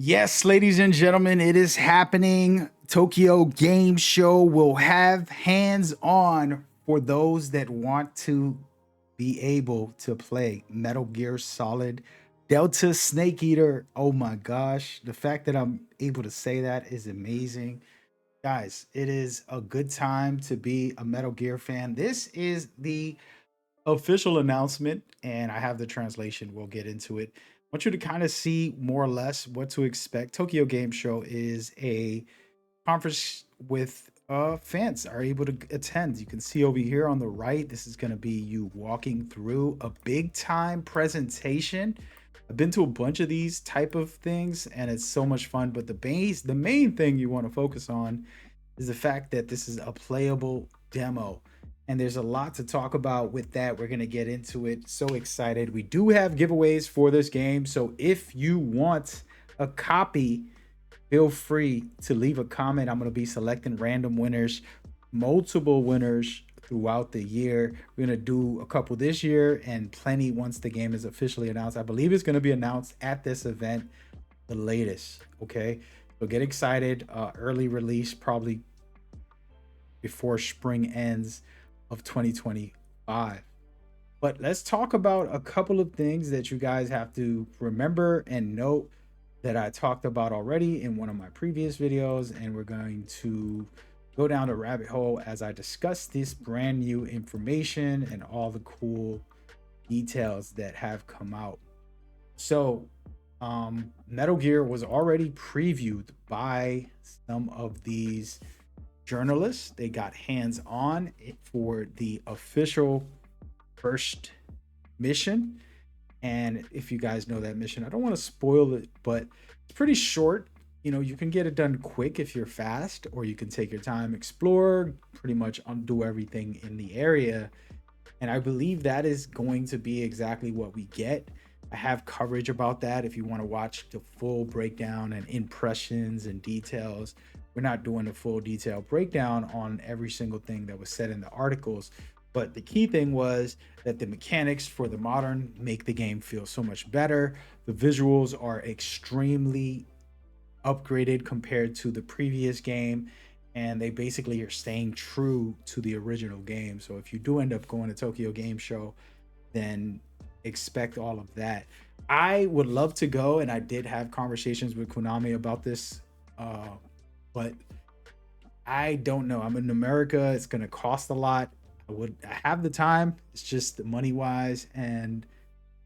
Yes, ladies and gentlemen, it is happening. Tokyo Game Show will have hands on for those that want to be able to play Metal Gear Solid Delta Snake Eater. Oh my gosh, the fact that I'm able to say that is amazing. Guys, it is a good time to be a Metal Gear fan. This is the official announcement, and I have the translation. We'll get into it. I want you to kind of see more or less what to expect. Tokyo Game Show is a conference with fans are able to attend. You can see over here on the right, this is going to be you walking through a big time presentation. I've been to a bunch of these type of things and it's so much fun, but the main thing you want to focus on is the fact that this is a playable demo. And there's a lot to talk about with that. We're going to get into it. So excited. We do have giveaways for this game. So if you want a copy, feel free to leave a comment. I'm going to be selecting random winners, multiple winners throughout the year. We're going to do a couple this year and plenty once the game is officially announced. I believe it's going to be announced at this event, the latest. Okay. So get excited. Early release, probably before spring ends of 2025. But let's talk about a couple of things that you guys have to remember and note that I talked about already in one of my previous videos, and we're going to go down the rabbit hole as I discuss this brand new information and all the cool details that have come out. So Metal Gear was already previewed by some of these journalists. They got hands on for the official first mission. And if you guys know that mission, I don't want to spoil it, but it's pretty short. You know, you can get it done quick if you're fast, or you can take your time, explore, pretty much undo everything in the area. And I believe that is going to be exactly what we get. I have coverage about that if you want to watch the full breakdown and impressions and details. We're not doing a full detailed breakdown on every single thing that was said in the articles, but the key thing was that the mechanics for the modern make the game feel so much better. The visuals are extremely upgraded compared to the previous game, and they basically are staying true to the original game. So if you do end up going to Tokyo Game Show, then expect all of that. I would love to go, and I did have conversations with Konami about this, but I don't know. I'm in America. It's going to cost a lot. I have the time. It's just the money wise and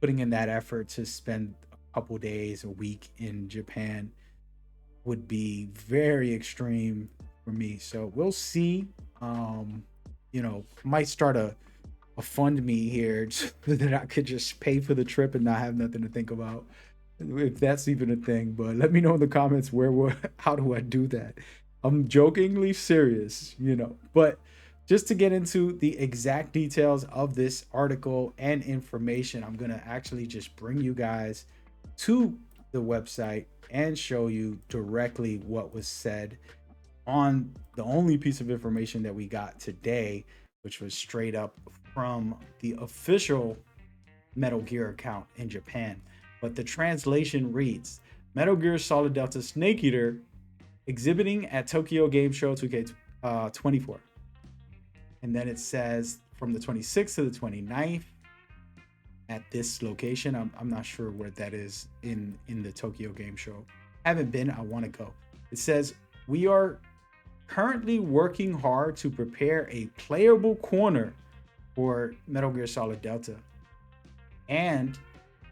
putting in that effort to spend a couple days, a week in Japan would be very extreme for me. So we'll see. Might start a fund me here so that I could just pay for the trip and not have nothing to think about, if that's even a thing. But let me know in the comments how do I do that? I'm jokingly serious, but just to get into the exact details of this article and information, I'm going to actually just bring you guys to the website and show you directly what was said on the only piece of information that we got today, which was straight up from the official Metal Gear account in Japan. But the translation reads, Metal Gear Solid Delta Snake Eater exhibiting at Tokyo Game Show 2K24. And then it says from the 26th to the 29th at this location. I'm not sure where that is in the Tokyo Game Show. Haven't been. I want to go. It says, we are currently working hard to prepare a playable corner for Metal Gear Solid Delta and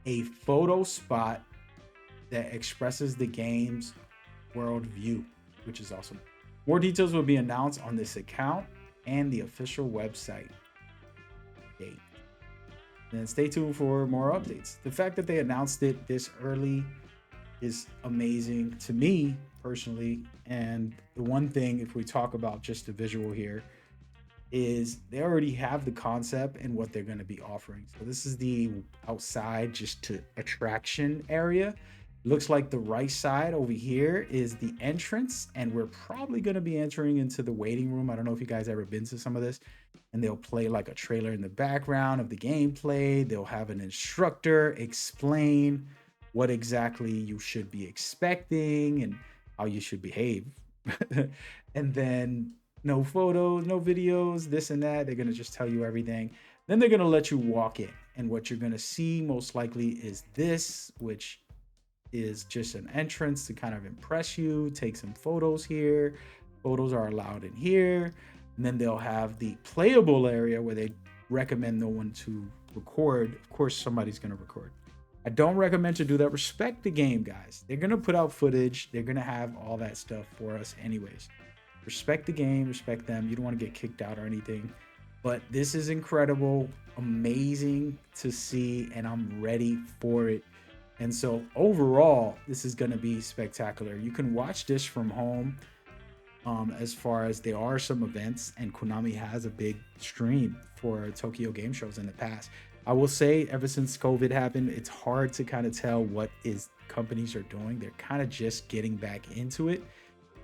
a photo spot that expresses the game's world view, which is awesome. More details will be announced on this account and the official website date. And stay tuned for more updates. The fact that they announced it this early is amazing to me personally. And the one thing, if we talk about just the visual here, is they already have the concept and what they're going to be offering. So this is the outside just to attraction area. Looks like the right side over here is the entrance, and we're probably going to be entering into the waiting room. I don't know if you guys ever been to some of this, and they'll play like a trailer in the background of the gameplay. They'll have an instructor explain what exactly you should be expecting and how you should behave. And then no photos, no videos, this and that. They're going to just tell you everything. Then they're going to let you walk in. And what you're going to see most likely is this, which is just an entrance to kind of impress you, take some photos here. Photos are allowed in here. And then they'll have the playable area where they recommend no one to record. Of course, somebody's going to record. I don't recommend to do that. Respect the game, guys. They're going to put out footage. They're going to have all that stuff for us anyways. Respect the game, respect them. You don't want to get kicked out or anything. But this is incredible, amazing to see, and I'm ready for it. And so overall, this is going to be spectacular. You can watch this from home. As far as there are some events, and Konami has a big stream for Tokyo game shows in the past. I will say, ever since COVID happened, it's hard to kind of tell what is companies are doing. They're kind of just getting back into it.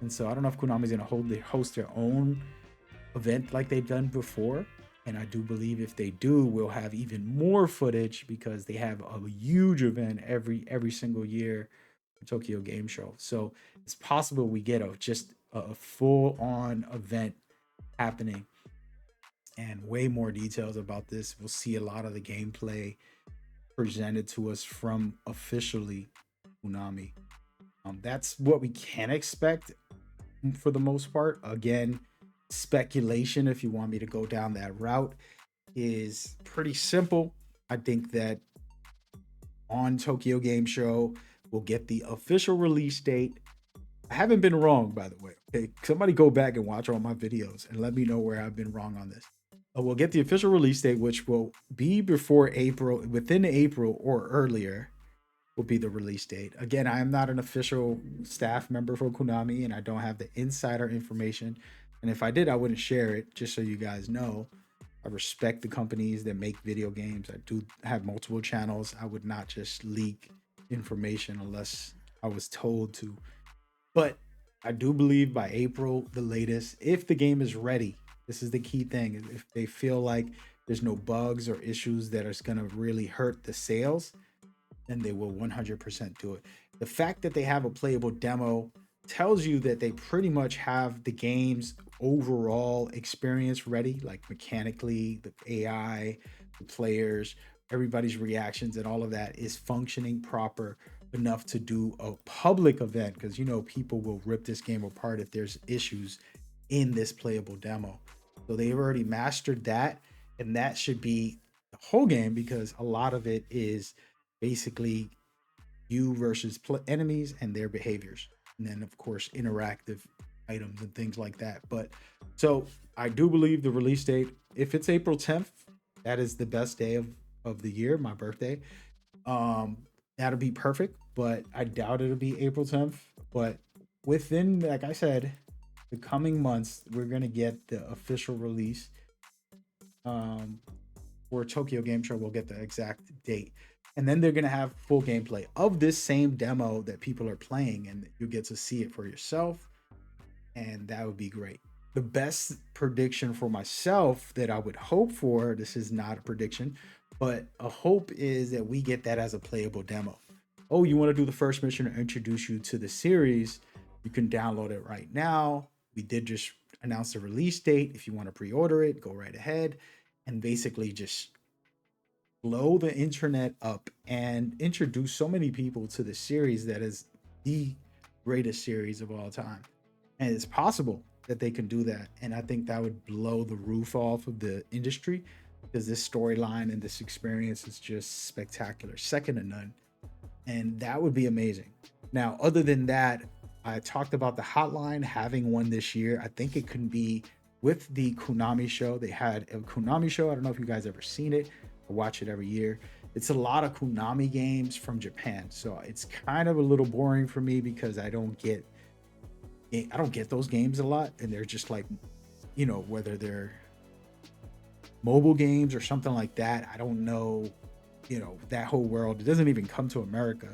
And so I don't know if Konami's going to host their own event like they've done before. And I do believe if they do, we'll have even more footage because they have a huge event every single year for Tokyo Game Show. So it's possible we get a full-on event happening, and way more details about this. We'll see a lot of the gameplay presented to us from officially Konami. That's what we can expect for the most part. Again, speculation, if you want me to go down that route, is pretty simple. I think that on Tokyo Game Show, we'll get the official release date. I haven't been wrong, by the way. Okay, somebody go back and watch all my videos and let me know where I've been wrong on this. We'll get the official release date, which will be before April, within April or earlier will be the release date. Again, I am not an official staff member for Konami, and I don't have the insider information. And if I did, I wouldn't share it, just so you guys know. I respect the companies that make video games. I do have multiple channels. I would not just leak information unless I was told to. But I do believe by April, the latest, if the game is ready. This is the key thing. If they feel like there's no bugs or issues that are going to really hurt the sales, then they will 100% do it. The fact that they have a playable demo tells you that they pretty much have the game's overall experience ready, like mechanically, the AI, the players, everybody's reactions, and all of that is functioning proper enough to do a public event, because people will rip this game apart if there's issues in this playable demo. So they've already mastered that, and that should be the whole game, because a lot of it is basically you versus enemies and their behaviors, and then of course interactive items and things like that. But so I do believe the release date, if it's April 10th, that is the best day of the year, my birthday. That'll be perfect, but I doubt it'll be April 10th. But within, like I said, the coming months, we're gonna get the official release. For Tokyo Game Show, we'll get the exact date, and then they're gonna have full gameplay of this same demo that people are playing, and you get to see it for yourself, and that would be great. The best prediction for myself that I would hope for, this is not a prediction, but a hope, is that we get that as a playable demo. Oh, you want to do the first mission to introduce you to the series? You can download it right now. We did just announce the release date. If you want to pre-order it, go right ahead, and basically just blow the internet up and introduce so many people to the series that is the greatest series of all time. And it's possible that they can do that. And I think that would blow the roof off of the industry, because this storyline and this experience is just spectacular, second to none. And that would be amazing. Now, other than that, I talked about the hotline having one this year. I think it can be with the Konami show. They had a Konami show. I don't know if you guys ever seen it. I watch it every year. It's a lot of Konami games from Japan. So it's kind of a little boring for me, because I don't get those games a lot. And they're just like, whether they're mobile games or something like that, I don't know, that whole world. It doesn't even come to America.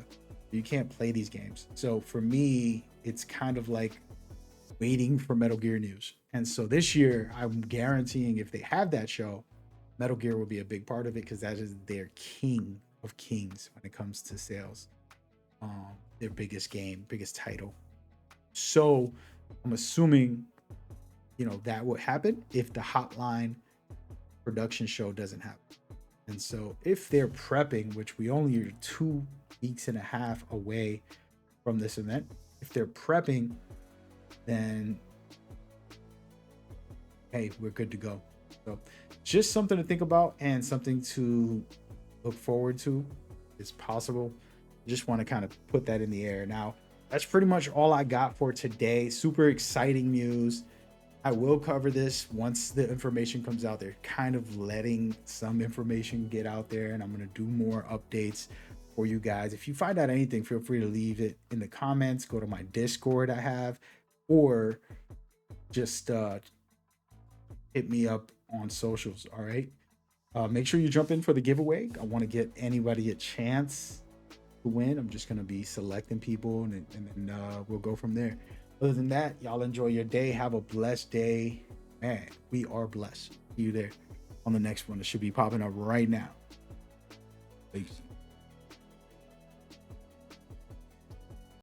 You can't play these games. So for me, it's kind of like waiting for Metal Gear news. And so this year, I'm guaranteeing if they have that show, Metal Gear will be a big part of it, because that is their king of kings when it comes to sales. their biggest game, biggest title. So I'm assuming, you know, that would happen if the Hotline production show doesn't happen. And so if they're prepping, which we only are 2 weeks and a half away from this event, if they're prepping, then hey, we're good to go. So just something to think about and something to look forward to. It's possible. Just want to kind of put that in the air. Now, that's pretty much all I got for today. Super exciting news. I will cover this once the information comes out. They're kind of letting some information get out there, and I'm going to do more updates for you guys. If you find out anything, feel free to leave it in the comments. Go to my Discord I have, or just hit me up on socials. All right. Make sure you jump in for the giveaway. I want to get anybody a chance to win. I'm just going to be selecting people, and then we'll go from there. Other than that, y'all enjoy your day. Have a blessed day. Man, we are blessed. See you there on the next one. It should be popping up right now. Peace.